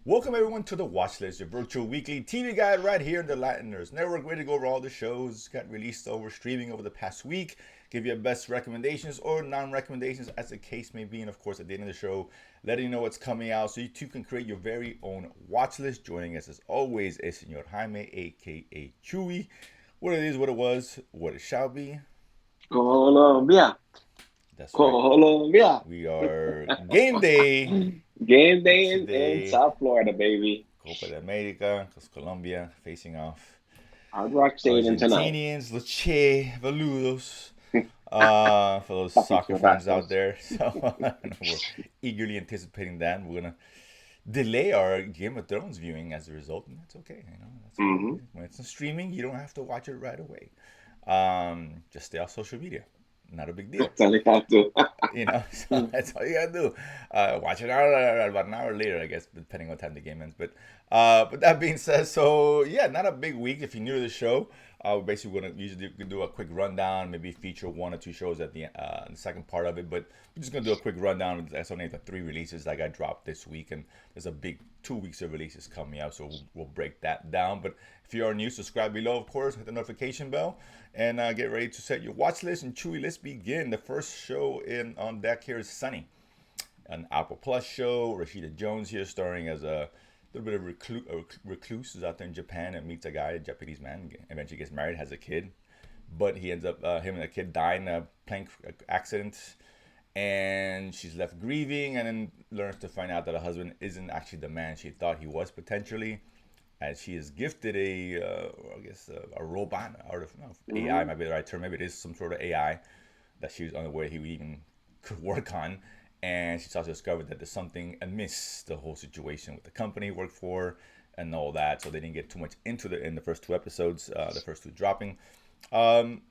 Welcome everyone to the Watchlist, your virtual weekly TV guide right here in the Latin Nerds Network. Way to go over all the shows got released over streaming over the past week. Give you best recommendations or non-recommendations as the case may be. And of course, at the end of the show, letting you know what's coming out so you too can create your very own watch list. Joining us as always is Senor Jaime, aka Chewy. What it is, what it was, what it shall be. Colombia, That's right. Colombia. We are game day Game day in today. South Florida, baby. Copa de America, because Colombia facing off Hard Rock Stadium tonight. Argentinians, Leche, Valudos, for those Papi soccer fans out Churrascos. there. So we're eagerly anticipating that. We're gonna delay our Game of Thrones viewing as a result, and that's okay. That's okay. Mm-hmm. When it's in streaming, you don't have to watch it right away. Just stay off social media. Not a big deal. That's all you have to. So that's all you gotta do. Watch it about an hour later, I guess, depending on what time the game ends. But that being said, so yeah, not a big week. If you're new to the show, we're basically gonna usually do a quick rundown, maybe feature one or two shows at the second part of it. But we're just gonna do a quick rundown. That's only the 3 releases that got dropped this week, and there's a big 2 weeks of releases coming out, so we'll break that down. But if you are new, subscribe below, of course, hit the notification bell, and get ready to set your watch list. And Chewy, let's begin. The first show on deck here is Sunny, an Apple Plus show. Rashida Jones here, starring as a little bit of recluse who's out there in Japan and meets a guy, a Japanese man, eventually gets married, has a kid, but he ends up him and the kid die in a plane accident, and she's left grieving, and then learns to find out that her husband isn't actually the man she thought he was potentially, as she is gifted a robot, AI Mm-hmm. might be the right term, maybe it is some sort of AI that she was unaware he even could work on. And she's also discovered that there's something amiss, the whole situation with the company he worked for and all that. So they didn't get too much into in the first 2 episodes, the first two dropping. Um,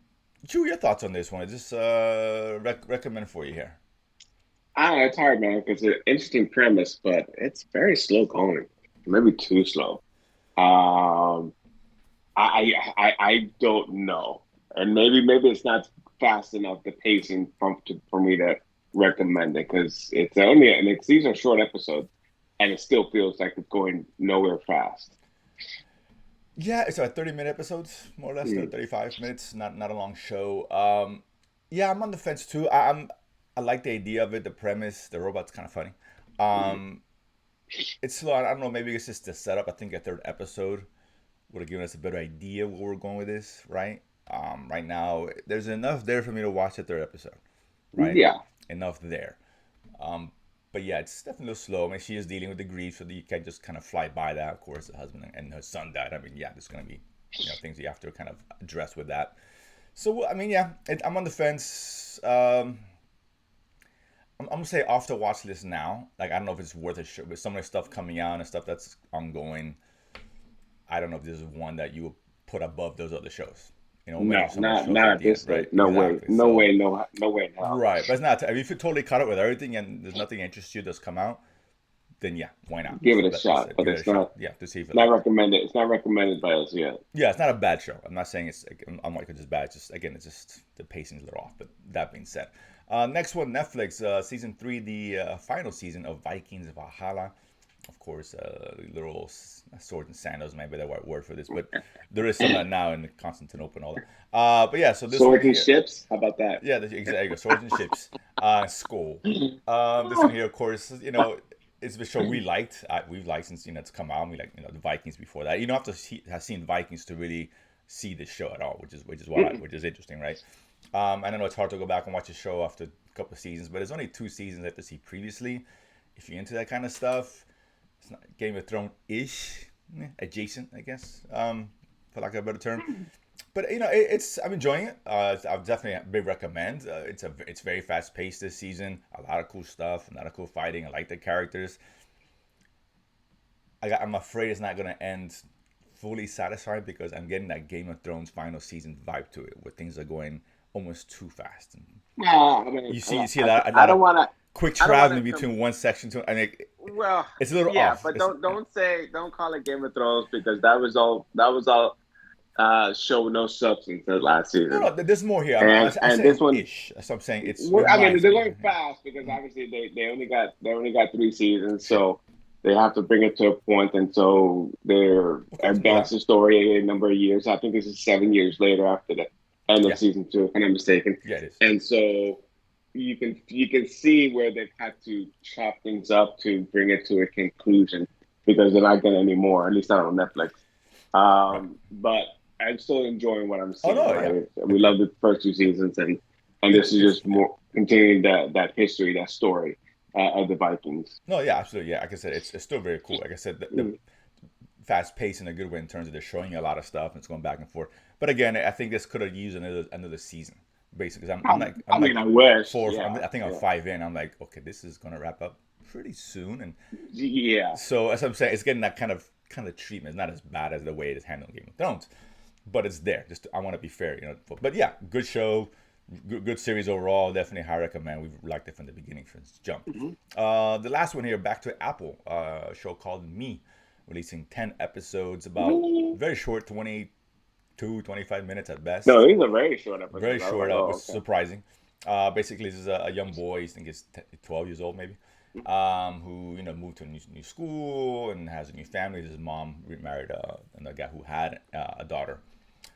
Drew, your thoughts on this one? Is this recommend for you here? It's hard, man, because it's an interesting premise, but it's very slow going. Maybe too slow. Um, I don't know, and maybe it's not fast enough the pacing for me to recommend it because it's only and it's these are short episodes, and it still feels like it's going nowhere fast. Yeah, it's 30-minute episodes, more or less, Mm, 35 minutes, not a long show. Yeah, I'm on the fence too. I like the idea of it, the premise. The robot's kind of funny. mm, Um, it's slow. I don't know. Maybe it's just the setup. I think a third episode would have given us a better idea where we're going with this, right? Right now, there's enough there for me to watch the third episode, right? yeah, Enough there. Um, but yeah, it's definitely a little slow. I mean, she is dealing with the grief, so you can't just kind of fly by that. Of course, the husband and her son died. I mean, yeah, there's gonna be things you have to kind of address with that. So I mean, yeah, I'm on the fence. I'm gonna say off the watch list now. Like I don't know if it's worth a show, but some of the stuff coming out and stuff that's ongoing. I don't know if this is one that you would put above those other shows. We'll no, mention some of the not shows not at at the this end, stage. right? No way, Exactly. no So way, no way in hell. right, but it's not. I mean, if you're totally caught up with everything and there's nothing interests you that's come out, then yeah, why not? Give it So a let's shot, but give it a it's shot. not Yeah, to see if you not like it. recommended. It's not recommended by us yet. Yeah, it's not a bad show. I'm not saying I'm like it's just bad. It's just again, it's just the pacing's a little off. But that being said, next one, Netflix, season three, the final season of Vikings Valhalla. Of course, literal swords and sandals might be the right word for this, but there is some of that now in Constantinople and all that. But yeah, so this one Swords and here, ships. How about that? yeah, exactly, swords and ships, skull. This one here, of course, it's the show we liked. We've liked since it's come out. We like the Vikings before that. You don't have to have seen Vikings to really see this show at all, which is interesting, right? I don't know it's hard to go back and watch a show after a couple of seasons, but there's only 2 seasons I have to see previously. If you're into that kind of stuff, it's not Game of Thrones ish, adjacent, I guess, for lack of a better term. But it's I'm enjoying it. I'll definitely a big recommend. It's very fast paced this season. A lot of cool stuff, a lot of cool fighting. I like the characters. I'm afraid it's not gonna end fully satisfied because I'm getting that Game of Thrones final season vibe to it, where things are going almost too fast. And No, I mean, you see a I lot don't of want to. quick I don't want to traveling come. between one section to. I mean, Well, it's a little yeah, off. but don't call it Game of Thrones because that was all show no substance that last No, season. no, there's more here. I'm And this saying one, ish. So I'm saying it I mean, reminds they're me. going fast because obviously they only got 3 seasons, Sure. so they have to bring it to a point, and so they're Of course, no advanced doubt. the story a number of years. I think this is 7 years later after the end of Yeah, season two, if I'm not mistaken. yeah, it is. And so you can see where they've had to chop things up to bring it to a conclusion because they're not getting any more, at least not on Netflix. Right. But I'm still enjoying what I'm Oh seeing. no, yeah, Right, we agreed. love the first two seasons, and It's this is it's just yeah. more continuing that history, that story of the Vikings. No, yeah, absolutely. Yeah, like I said, it's still very cool. Like I said, the Mm. fast pace in a good way in terms of they're showing you a lot of stuff and it's going back and forth. But again, I think this could have used another season, basically. 'Cause I'm I like mean, I wish, four. yeah, I think I'm yeah, five in. I'm like, okay, this is gonna wrap up pretty soon, and yeah. so as I'm saying, it's getting that kind of treatment. It's not as bad as the way it is handled in Game of Thrones, but it's there. Just I want to be fair, you know. But yeah, good show, good series overall. Definitely high recommend. We've liked it from the beginning, from its jump. Mhm. The last one here, back to Apple, a show called Me, releasing 10 episodes, about Mm. very short, 22, 25 minutes at No, best. these are very short Very episodes. I was short, like, was oh, okay. surprising. Basically, this is a young boy. I think he's 12 years old, maybe, who moved to a new school and has a new family. His mom remarried another guy who had a daughter.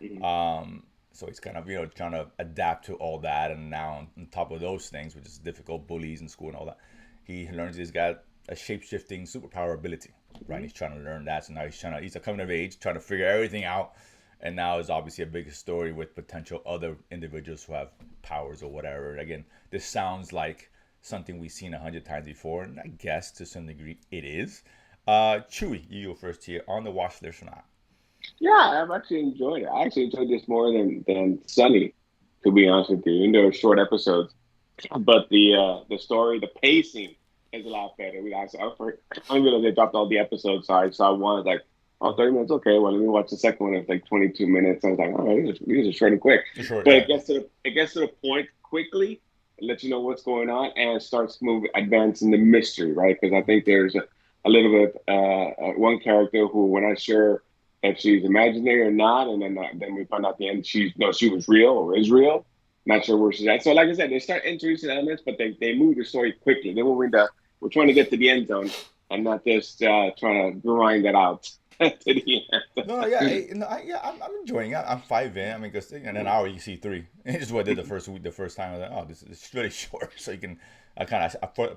Mhm. So he's kind of trying to adapt to all that, and now on top of those things, which is difficult, bullies in school and all that, he learns he's got a shape shifting superpower ability, right? And Mhm. he's trying to learn that. So now he's a coming of age, trying to figure everything out, and now is obviously a bigger story with potential other individuals who have powers or whatever. Again, this sounds like something we've seen 100 times before, and I guess to some degree it is. Chewy, you go first here on the watch list or not? Yeah, I've actually enjoyed it. I actually enjoyed this more than Sunny, to be honest with you. Even though it's short episodes, but the story, the pacing is a lot better. I realized they dropped all the episodes, so I saw one like, oh, 30 minutes, okay. Well, let me watch the second one. It's like 22 minutes. I was like, oh, these are short and quick. The short, But yeah. it gets to the point quickly, it lets you know what's going on, and it starts moving, advancing the mystery, right? Because I think there's a little bit one character who we're not sure if she's imaginary or not, and then we find out at the end she was real or is real. Not sure where she's at. So, like I said, they start introducing elements, but they move the story quickly. Then we're trying to get to the end zone and not just trying to grind that out to the No, no, yeah, end. no, yeah, I'm enjoying it. I'm five in. I mean, because in an hour you see three. It's just what I did the first week, the first time. I was like, oh, this is really short. So you can, I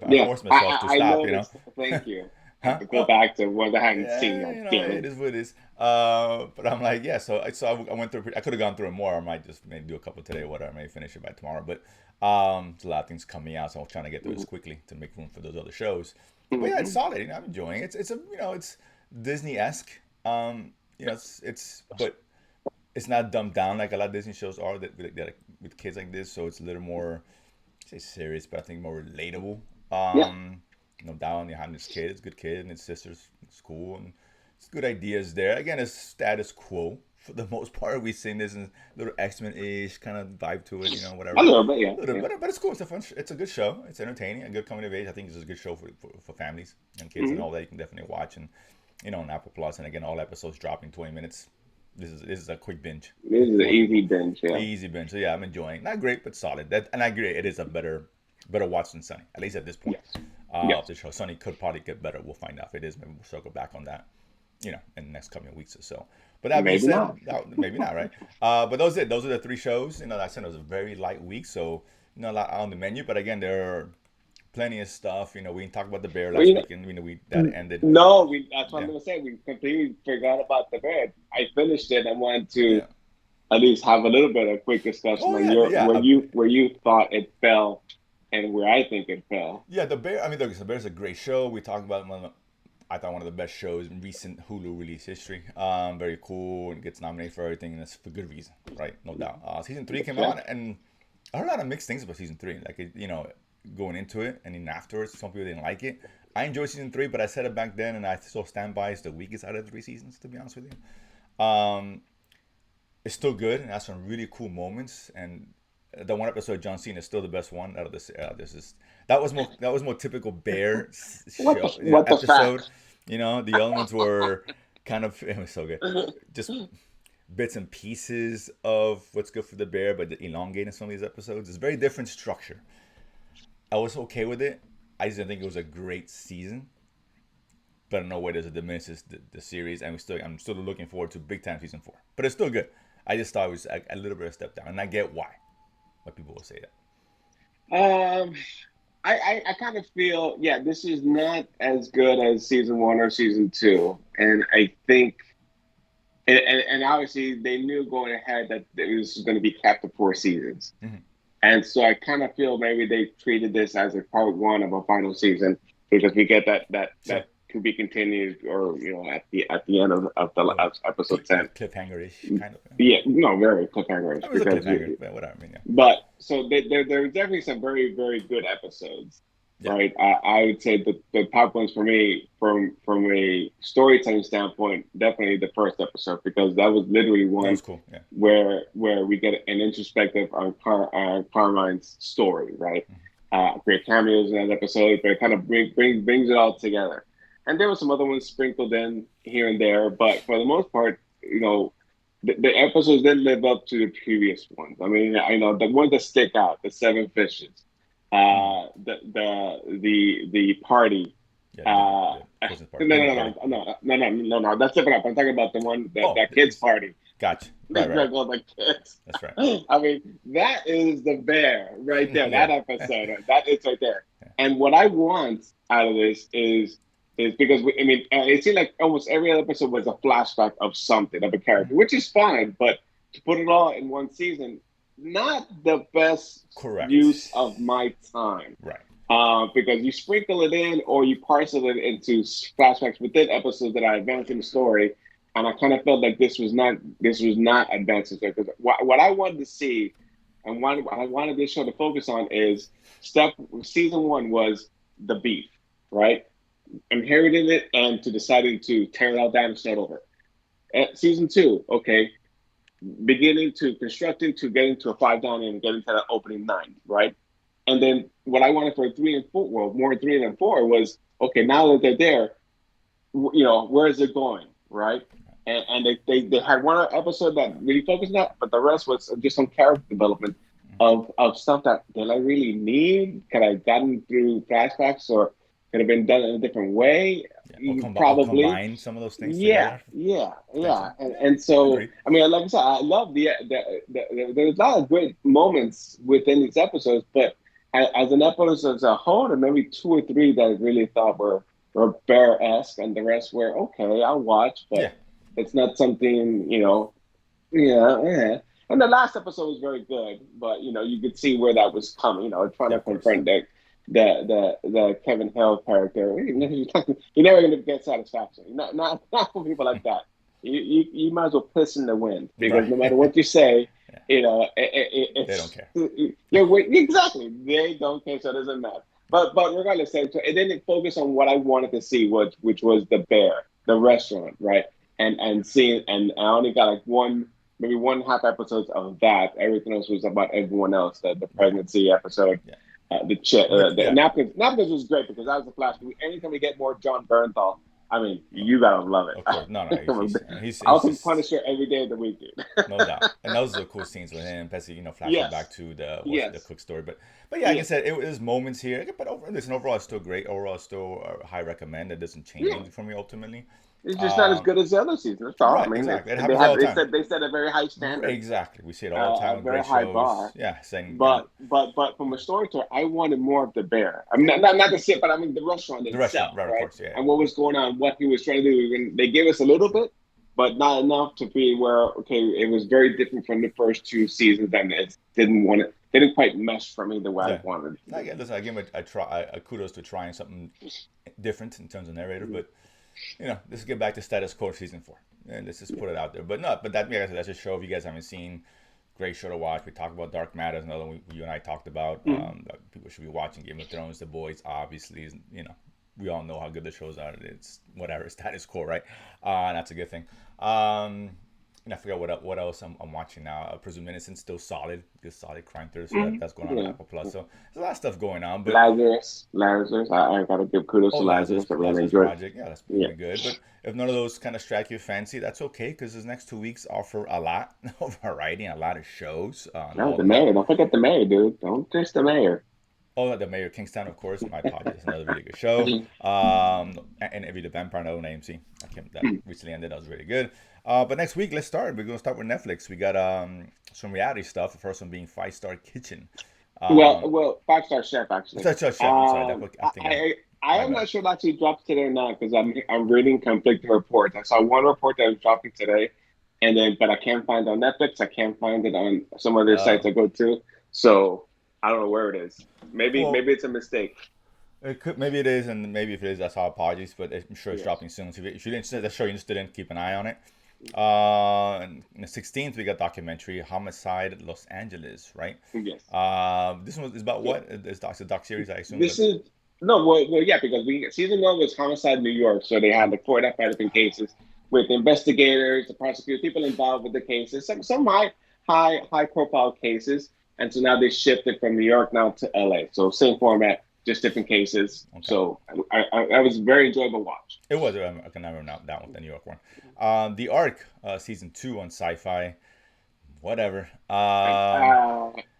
Yeah, forced myself to I stop. noticed. Thank you. I have Huh? to go Well, back to what I hadn't seen. yeah, God damn it it. is what it is. But I'm like, yeah. I went through. I could have gone through it more. I might just maybe do a couple today or whatever. Maybe finish it by tomorrow. But there's a lot of things coming out, so I'm trying to get through this quickly to make room for those other shows. But yeah, it's Mm-hmm. solid. I'm enjoying it. It's a it's Disney esque. But it's not dumbed down like a lot of Disney shows are with kids like this. So it's a little more, I say serious, but I think more relatable. Yeah. No doubt, you have this kid, it's a good kid, and his sister's school, and it's good ideas there. Again, it's status quo for the most part. We've seen this in little X-Men ish kind of vibe to it, A whatever. little bit, yeah. A little Yeah. bit, but it's cool. It's a good show. It's entertaining, a good coming of age. I think it's a good show for families and kids and Mm-hmm. all that. You can definitely watch and on Apple Plus. And again, all episodes drop in 20 minutes. This is a quick binge This is an for easy people. binge, yeah. Easy binge. So yeah, I'm enjoying. Not great, but solid. And I agree, it is a better watch than Sunny. At least at this point Yes. of Yes. the show. Sunny could probably get better. We'll find out if it is. Maybe we'll circle back on that, in the next coming weeks or so. But that being Maybe said, not. maybe not, right? But those are the three shows. I said it was a very light week, so a lot on the menu. But again, there are plenty of stuff. We didn't talk about the bear Well, last week, and we that ended. no, that's what I'm Yeah, gonna say. We completely forgot about the bed. I finished it. I wanted to yeah. at least have a little bit of quick discussion Oh on yeah, your yeah. where you thought it fell and where I think it fell. Yeah, the Bear. I mean, look, the Bear's a great show. We talked about I thought one of the best shows in recent Hulu release history. Very cool and gets nominated for everything, and that's for good reason, right? No doubt. Season three came Yeah. out, and I heard a lot of mixed things about season three. Like, going into it, and then afterwards, some people didn't like it. I enjoyed season three, but I said it back then, and I still stand by. It's the weakest out of the three seasons, to be honest with you. It's still good and has some really cool moments. And the one episode of John Cena is still the best one out of this. This is that was more typical Bear show What the episode. facts? The elements were kind of it was so good. Just bits and pieces of what's good for the Bear, but elongating some of these episodes. It's very different structure. I was okay with it. I just didn't think it was a great season. but in no way does it diminishes the series. And I'm still looking forward to big time season 4. But it's still good. I just thought it was a little bit of a step down, and I get why people will say that. Um, I kind of feel, yeah, this is not as good as season one or season two, and I think, and obviously they knew going ahead that this was going to be capped to 4 seasons, Mm-hmm. and so I kind of feel maybe they treated this as a part one of a final season because we get that Sure. to be continued, or at the end of the Little of episode 10. cliffhanger-ish kind of. Yeah, no, very cliffhangerish It was a because cliffhanger, but whatever. I mean, yeah. but so there's definitely some very, very good episodes, Yeah. right? I would say the top ones for me, from a storytelling standpoint, definitely the first episode, because that was literally That one was cool. Yeah. where we get an introspective on Carmine's story, right? Great cameos in that episode, but it kind of brings it all together. And there were some other ones sprinkled in here and there, but for the most part, the episodes didn't live up to the previous ones. I mean, I know the ones that stick out, the seven fishes, Mm. the party. Yeah. Uh, The Christmas no, party, no, dinner no, party. no. That's different up. I'm talking about the one Oh, that kids party. gotcha. The Right. girl like kids. That's right. I mean, that is the bear right there. That Yeah. episode, that is right there. And what I want out of this is because it seemed like almost every other episode was a flashback of something, of a character, which is fine. But to put it all in one season, not the best Correct. use of my time. Right. Because you sprinkle it in or you parcel it into flashbacks within episodes that are advancing the story, and I kind of felt like this was not advancing the story. Because what I wanted to see and what I wanted this show to focus on is season one was the beef, right? Inheriting it and to deciding to tear it all down and start over. At season two, okay, beginning to constructing to getting to a 5 down and getting to that opening 9, right? And then what I wanted for 3 and 4, well, more 3 than 4 was, okay, now that they're there, where is it going, right? And they had one episode that really focused on that, but the rest was just some character development of stuff that did I really need? Could I have gotten through flashbacks, or could have been done in a different way? Or Probably. combine some of those things Yeah, together. yeah. And so, Agreed. I mean, like I said, I love there's a lot of great moments within these episodes, but as an episode as a whole, there maybe 2 or 3 that I really thought were bear-esque, and the rest were okay, I'll watch, but Yeah. it's not something, yeah. And the last episode was very good, but you could see where that was coming, trying to Of course. confront the Kevin Hill character. You're never going to get satisfaction. Not for people like that. You might as well piss in the wind, because no matter what you say, they it's, don't care. Exactly. They don't care, so it doesn't matter. But regardless, so it didn't focus on what I wanted to see, which was the bear, the restaurant, right? And seeing, and I only got like maybe 1.5 episodes of that. Everything else was about everyone else. The pregnancy episode, the napkins. Napkins was great because that was a flash. Anytime we get more John Bernthal, I mean, you gotta love it. Of course, no, he's I'll just Punisher every day of the week, dude. No doubt. And those are the cool scenes with him, especially flashing back to the cook story. But yeah, like I said, it was moments here. But overall, it's still great. Overall, it's still a high recommend. It doesn't change anything for me ultimately. It's just not as good as the other season. That's all. Right, I mean, exactly. It happens all the time. They set a very high standard. Exactly. We see it all the time. A very Great high shows. bar. Yeah, saying. But from a storyteller, I wanted more of the bear. I mean, not the ship, but I mean the restaurant itself. The restaurant, right? Of course, yeah. And what was going on, what he was trying to do. And they gave us a little bit, but not enough to be where it was very different from the first 2 seasons, and it didn't quite mesh for me the way I wanted. I give him a kudos to trying something different in terms of narrative, but. Let's get back to status quo season 4, and let's just put it out there. But that's a show. If you guys haven't seen, great show to watch. We talked about Dark Matter, another one you and I talked about. People should be watching Game of Thrones, The Boys. Obviously, we all know how good the shows are. It's whatever, status quo, right? And that's a good thing. I forgot what else I'm watching now. Presumed Innocence, still solid, good solid crime thriller. So that's going on Apple Plus. So there's a lot of stuff going on. But Lazarus, I gotta give kudos to Lazarus. I really enjoyed Project. Yeah, that's pretty good. But if none of those kind of strike your fancy, that's okay, because these next 2 weeks offer a lot of variety and a lot of shows. The mayor. Don't forget the mayor, dude. Don't diss the mayor. Oh, the Mayor of Kingstown, of course. My apologies. Another really good show. And Evie the Vampire on AMC. That recently ended. That was really good. But next week, let's start. We're gonna start with Netflix. We got some reality stuff. The first one being Five Star Kitchen. Um, Well, five-star chef actually. Chef. I'm sorry. I'm thinking. I My am bad. not sure if it actually drops today or not because I'm reading conflicting reports. I saw one report that was dropping today, and then but I can't find it on Netflix. I can't find it on some other sites Uh, I go to. So I don't know where it is. well, Maybe it's a mistake. it could, maybe it is, and maybe if it is, that's our apologies. But I'm sure it's Yes. dropping soon. So if you didn't see the show, you're interested in, keep an eye on it. And the 16th, we got documentary Homicide Los Angeles, right? Yes. This one is about Yeah. what? It's a doc series, I assume. This is no, yeah, because we season one was homicide New York, so they had like four different cases with investigators, the prosecutors, people involved with the cases, some high profile cases, and so now they shifted from New York now to LA. So same format, just different cases. Okay. So I was very enjoyable watch. It was. I can never know that one, the New York one. The Ark, season two on Sci-Fi. Whatever.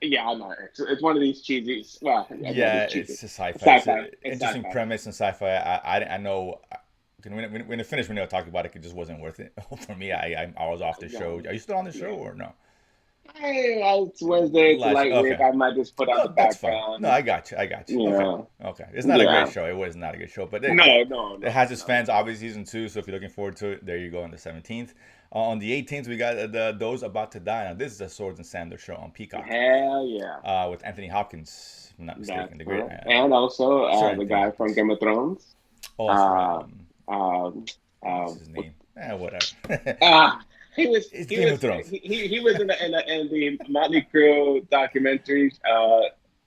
Yeah, I know. It's one of these cheesy. Well, yeah, one of Yeah, these cheesy. it's a sci-fi. It's Sci-fi. an It's interesting sci-fi. premise in sci-fi. I know. When it finished, when they were talking about it, it just wasn't worth it for me. I was off the Yeah, show. Are you still on the show yeah. or no? Hey, well, it's Wednesday. It's a Last light week. okay. I might just put on the No, that's fine. No, background. I got you. I got you. Okay. Yeah, Okay. It's not a great yeah. show. It was not a good show, but it No. has its No. fans. Obviously, season two. So if you're looking forward to it, there you go on the 17th. On the 18th, we got the Those About to Die. Now, this is a Swords and Sanders show on Peacock, Hell yeah. with Anthony Hopkins, if I'm not mistaken. That's The great, correct. And also Sir the Anthony guy from Hopkins. Game of Thrones. Oh, that's right. Uh, um, What's his name? Whatever. uh, It's Game of Thrones. he was in the Motley Crue documentary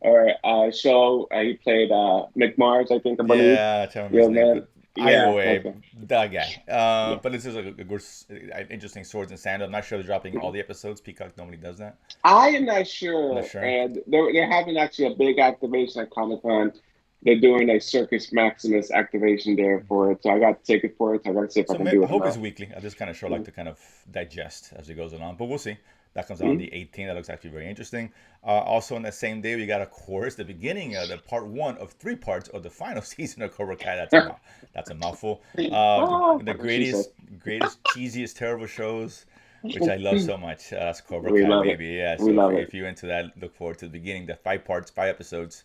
or show. He played McMars, I believe. Yeah, I can't remember Yeah, his name, man. but either Yeah. way, Okay. that guy. Yeah. But this is a good, interesting Swords and Sandals. I'm not sure they're dropping all the episodes. Peacock normally does that. I am not I'm not sure, sure. and they're having actually a big activation at Comic Con. They're doing a Circus Maximus activation there for it, so I got ticket for it. So I got to see if I So can do I it or hope it's not. weekly. I just kind of sure like to kind of digest as it goes along, but we'll see. That comes out on Mm-hmm. the 18th. That looks actually very interesting. Also, on that same day, we got, of course, the beginning of the part one of three parts of the final season of Cobra Kai. That's a mouthful. Oh, The that's what she said. greatest, cheesiest, terrible shows, which I love so much. That's Cobra We Kai, love it. baby. Yeah. We So love if it. you're into that, look forward to the beginning. The five parts, five episodes,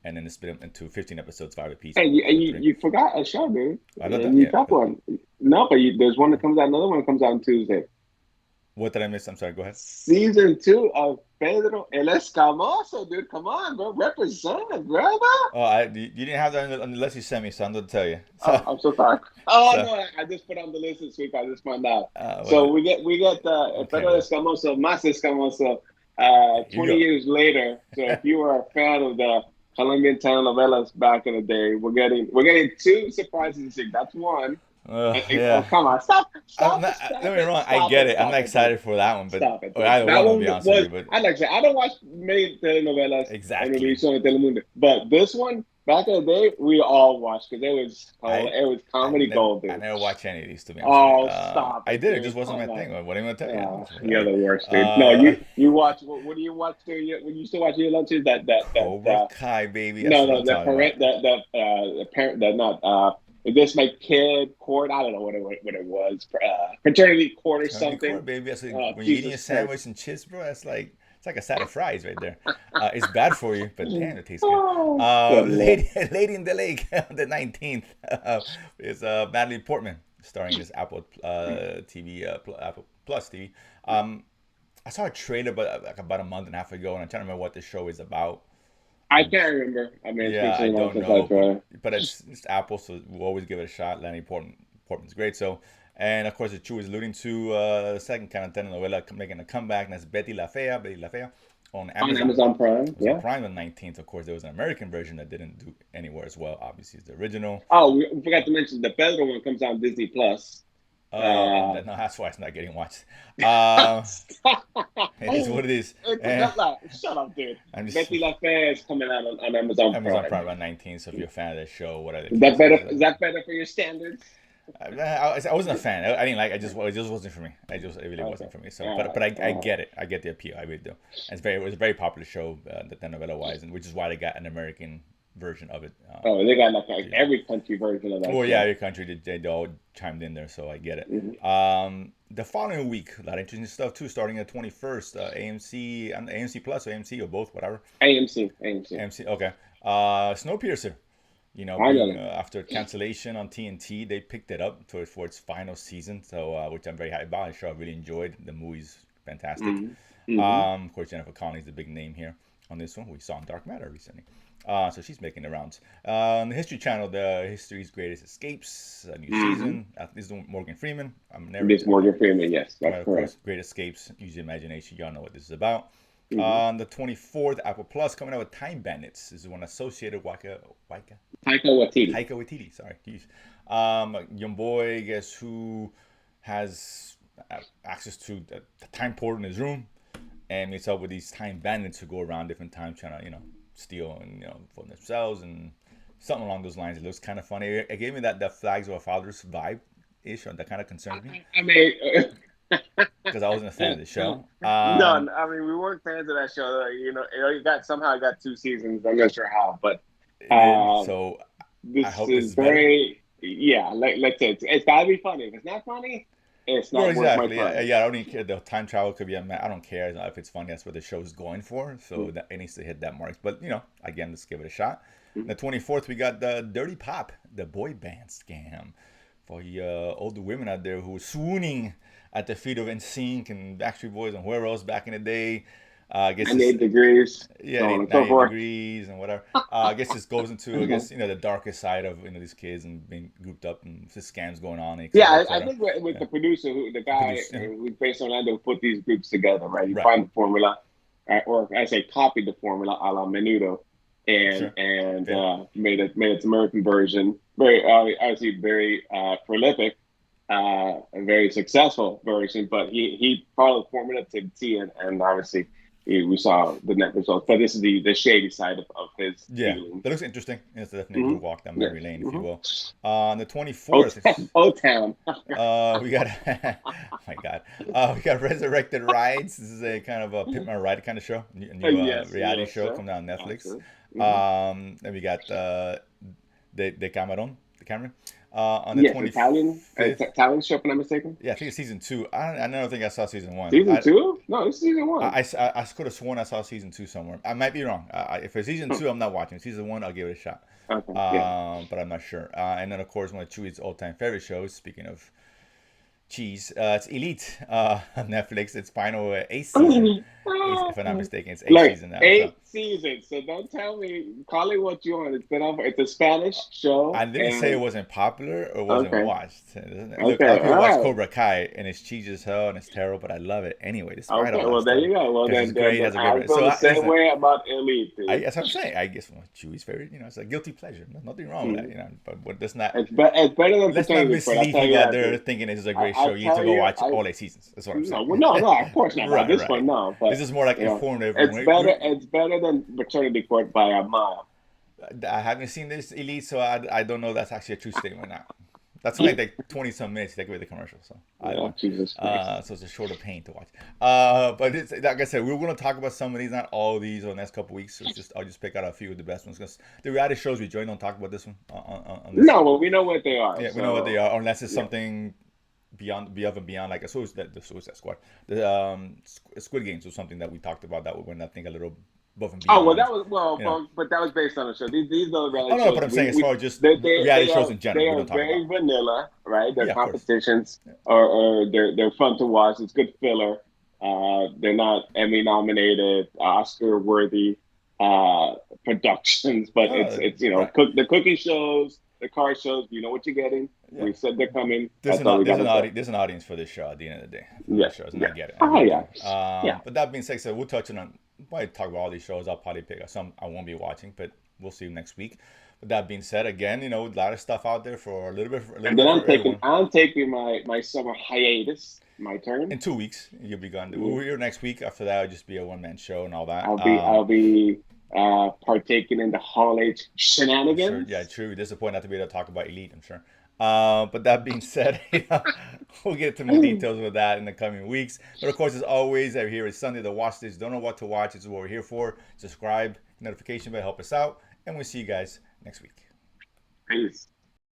and then split them into 15 episodes, five apiece Hey, for you, the you three. you forgot a show, dude. I'm not done You yet. dropped one. No, but there's one that comes out. Another one that comes out on Tuesday. What did I miss? I'm sorry. Go ahead. Season two of Pedro El Escamoso, dude. Come on, bro. Represent, brother. Oh, you didn't have that on the list you sent me, so I'm going to tell you. Oh, So, I'm so sorry. Oh so, no, I just put on the list this week. I just found out. well, So we get okay, Pedro well, Escamoso, Mas Escamoso, here you 20 go. years later. So if you were a fan of the Colombian telenovelas back in the day, we're getting two surprises this week. That's one. Oh Yeah. come on, I'm stop not, it, stop don't get me it, wrong. I stop get it, it. I'm not stop it, dude. excited for that one, but Stop it, or dude. either That one, to one be honest with was you. But I like I said, I don't watch many telenovelas and exactly. Univision and Telemundo, but this one back in the day we all watched because I it was comedy gold, I dude. never watched any of these, to be honest with you. Oh, stop I it, did. It just dude. wasn't my Come thing. on. What am I gonna tell you? Oh, you're Whatever. the worst, dude. No, Uh, you watch what do you watch during when you used to watch your lunches? Cobra Kai, baby. That's No, what no, I'm talking about. the parent that not is this my kid court? I don't know what it was. Fraternity court or Tony Core, something. baby. That's like, Oh, when you're eating a Jesus Christ. sandwich and chips, bro. That's like it's like a side of fries right there. It's bad for you, but damn, it tastes good. Oh, good Lord. Lady in the Lake on the 19th is Natalie Portman starring this Apple TV Apple Plus TV. Um, I saw a trailer, but like about a month and a half ago, and I'm trying to remember what the show is about. I can't remember. I mean, it's been Yeah, so I long don't since I know, but tried. it's Apple, so we'll always give it a shot. Portman's great. So, and of course, the Chu is alluding to the second kind of telenovela making a comeback, and that's Betty La Fea, on On Amazon. Amazon Prime, It was on yeah. Prime on the 19th. Of course, there was an American version that didn't do anywhere as well. Obviously, it's the original. Oh, we forgot to mention the Pedro one comes out on Disney Plus. And Uh, no, that's why it's not getting watched. Uh, it is what it is. It's Eh, not like, shut up, dude. I'm just Betty La Fea is coming out on Amazon Amazon Prime. Prime on 19th. So if you're a fan of the show, what other Is that cases? better? Is that better for your standards? I wasn't a fan. I didn't like. It just wasn't for me. It really Okay. wasn't for me. So, All but right. I All get it. I get the appeal. I really do. And it was a very popular show, the novella wise, and which is why they got an American version of it. Oh, they got like Yeah. every country version of that Well, yeah, show. your country they all chimed in there, so I get it. Hmm. The following week, a lot of interesting stuff too. Starting at 21st, AMC and AMC Plus or AMC or both, whatever. AMC, AMC. AMC, okay. Snowpiercer. Being Finally. after cancellation on TNT, they picked it up for its final season. So, which I'm very happy about. I'm sure I really enjoyed. The movie's fantastic. Hmm. Hmm. Of course, Jennifer Connelly's the big name here on this one. We saw in Dark Matter recently. So she's making the rounds. On the History Channel, the History's Greatest Escapes, a new Hmm. season. This is Morgan Freeman. I'm never, Miss Morgan Freeman, yes, that's of correct. course, Great Escapes. Use your imagination. Y'all know what this is about. Hmm. On the 24th, Apple Plus coming out with Time Bandits. This is one associated Waka Taika Waititi. Taika Waititi. Sorry, geez. Young boy, guess who has access to the time portal in his room, and meets up with these time bandits who go around different times trying to steal and for themselves and something along those lines. It looks kind of funny. It gave me that Flags of Our Fathers vibe ish, or that kind of concerns me I mean, because I wasn't a fan of the show. none. I mean, we weren't fans of that show. You got somehow got 2 seasons. I'm not sure how, but It did. uh, So I this hope this is is better. very yeah. Let's say it's got to be funny. If it's not funny, it's Well, not worth my exactly. time. Yeah, I don't even care. The time travel could be. I don't care if it's funny. That's what the show's going for. So that it needs to hit that mark. But again, let's give it a shot. The 24th, we got the Dirty Pop, the boy band scam, for you older women out there who were swooning at the feet of NSYNC and Backstreet Boys and whoever else back in the day. I guess this 98 degrees, yeah, so on and so 98 forth. degrees and whatever. I guess this goes into the darkest side of these kids and being grouped up and just scams going on, et Yeah, cetera, et I cetera. think with Yeah, the producer, the the guy producer, who's based on Orlando, put these groups together, right? He right, find the formula, or I say copied the formula a la Menudo, and sure, and fair. made its American version. Very obviously very prolific, a very successful version. But he followed the formula to the T, and obviously we saw the net results. But this is the shady side of his Yeah, dealings. that looks interesting. It's definitely a Hmm. good walk down Yes. memory lane, if you Hmm. will. On the O 24th, Town. O Town. we got, oh my God, we got Resurrected Rides. This is a kind of a Pimp My Ride kind of show, a new Yes, reality yes, show sir. coming out on Netflix. Absolutely. Hmm. Then we got the Cameron, the Cameron, on the Yes, Italian. 25th. Italian show, if I'm not mistaken. Yeah, I think it's season two. I don't think I saw season one. Season two? No, this is season one. I could have sworn I saw season two somewhere. I might be wrong. If it's season two, I'm not watching. Season one, I'll give it a shot. Okay, yeah. But I'm not sure. And then, of course, one of Chewie's all-time favorite shows, speaking of cheese, it's Elite on Netflix. It's final eighth season. If I'm not mistaken, it's eighth Like season now. So 8 seasons. So don't tell me, call it what you want. It's been on. It's a Spanish show, I didn't say it and wasn't popular or wasn't okay, watched. Look, a lot okay, of all people watch right, Cobra Kai and it's cheesy as hell and it's terrible, but I love it anyway, despite all okay. that Well, there stuff, you go. Well, because it's then, great. It then has a I great. feel So the same listen, way about Elite, dude. that's what I'm saying. I guess Chewie's favorite. It's a guilty pleasure. There's nothing wrong with that. Mhm. But let's not It's better than let's not Paternity Court. I'll mislead tell you people out that, there dude. thinking this is a great I show. You need to tell go you, watch all 8 seasons. That's what I'm saying. no, well, no, no, of course not. Not Right, this right. one, no. This But is more like you know, informative. it's better. It's better than Paternity Court by a mile. I haven't seen this Elite, so I don't know if that's actually a true statement now. That's only like 20 some minutes to take away the commercial, so I don't Yeah, know. Jesus Christ. So it's a shorter pain to watch. But it's, like I said, we're going to talk about some of these, not all of these, over the next couple weeks. So I'll just pick out a few of the best ones because the reality shows we join don't talk about this one on this. No, well, we know what they are. Yeah, we know what they So are, unless it's yeah. something above and beyond, like the Suicide Squad, the Squid Games was something that we talked about that went I think a little above and Oh well, beyond. You know. but that was based on a show. These are the Oh reality no, shows. but I'm saying as far as just They reality shows in general, they we are don't talk very about. vanilla, right? Their Yeah, of course. competitions or they're fun to watch. It's good filler. They're not Emmy nominated, Oscar worthy productions, but Oh, it's right. the cooking shows, the car shows. You know what you're getting. Yeah. We said they're coming. That's all we got to say. There's an audience for this show at the end of the day for Yeah, these shows, and I yeah. get it, I Oh really do. yeah, yeah. But that being said, so we'll touch on probably talk about all these shows. I'll probably pick up some I won't be watching, but we'll see next week. But that being said, again, a lot of stuff out there for a little And then bit for everyone. I'm taking my summer hiatus. My turn. In 2 weeks, you'll be gone. Mm-hmm. We'll be here next week. After that, it'll just be a one man show and all that. I'll be partaking in the Hall H I'm sure. Yeah, shenanigans. true. Disappointed not to be able to talk about Elite. I'm sure. But that being said, we'll get to more details with that in the coming weeks. But of course, as always, here is Sunday to watch this. Don't know what to watch. This is what we're here for. Subscribe, notification bell, help us out, and we'll see you guys next week. Peace.